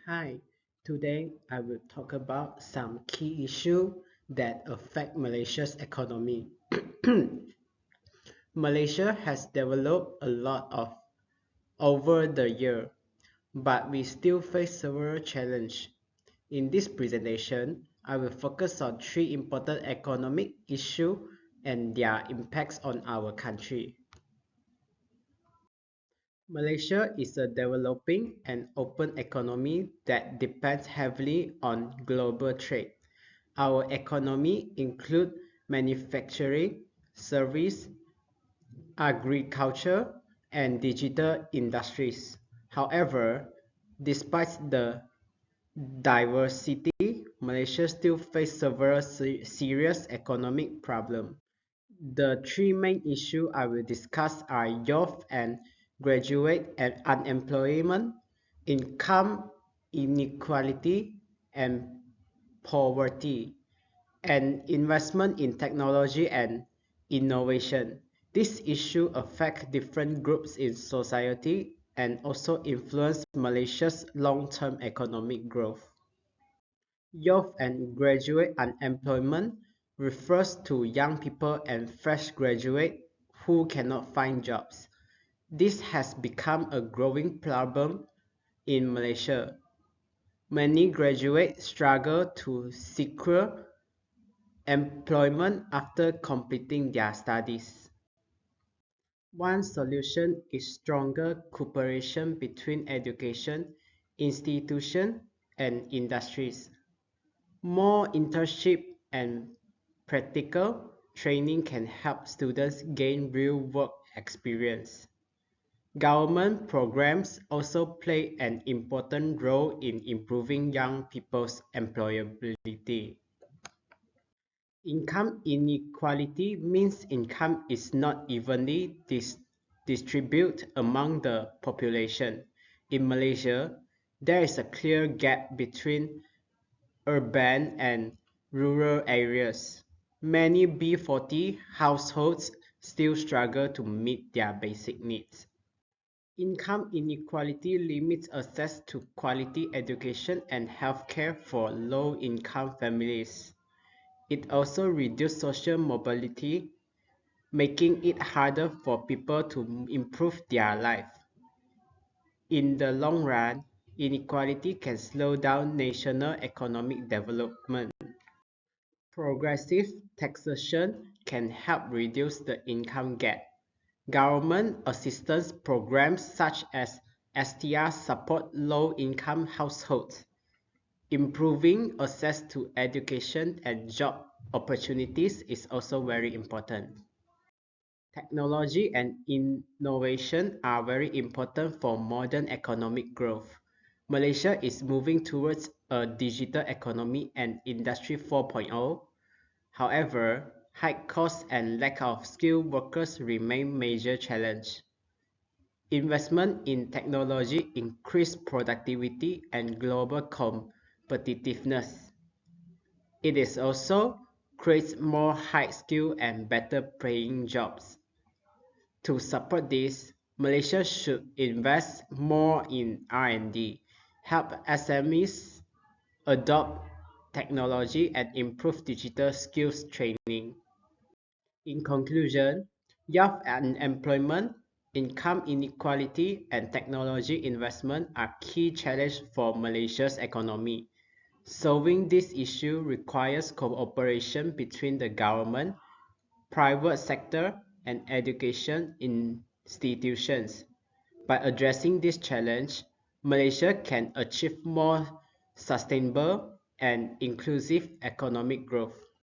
Hi, today I will talk about some key issues that affect Malaysia's economy. Malaysia has developed a lot of over the year, but we still face several challenges. In this presentation, I will focus on three important economic issues and their impacts on our country. Malaysia is a developing and open economy that depends heavily on global trade. Our economy includes manufacturing, service, agriculture, and digital industries. However, despite the diversity, Malaysia still faces several serious economic problems. The three main issues I will discuss are youth and graduate and unemployment, income inequality, and poverty, and investment in technology and innovation. These issues affect different groups in society and also influence Malaysia's long-term economic growth. Youth and graduate unemployment refers to young people and fresh graduates who cannot find jobs. This has become a growing problem in Malaysia. Many graduates struggle to secure employment after completing their studies. One solution is stronger cooperation between education, institutions, and industries. More internship and practical training can help students gain real work experience. Government programs also play an important role in improving young people's employability. Income inequality means income is not evenly distributed among the population. In Malaysia, there is a clear gap between urban and rural areas. Many B40 households still struggle to meet their basic needs. Income inequality limits access to quality education and healthcare for low-income families. It also reduces social mobility, making it harder for people to improve their life. In the long run, inequality can slow down national economic development. Progressive taxation can help reduce the income gap. Government assistance programs such as STR support low-income households. Improving access to education and job opportunities is also very important. Technology and innovation are very important for modern economic growth. Malaysia is moving towards a digital economy and Industry 4.0. However, high costs and lack of skilled workers remain major challenge. Investment in technology increase productivity and global competitiveness. It is also creates more high skill and better paying jobs. To support this, Malaysia should invest more in R&D, help SMEs adopt technology and improve digital skills training. In conclusion, youth unemployment, income inequality, and technology investment are key challenges for Malaysia's economy. Solving this issue requires cooperation between the government, private sector, and education institutions. By addressing this challenge, Malaysia can achieve more sustainable and inclusive economic growth.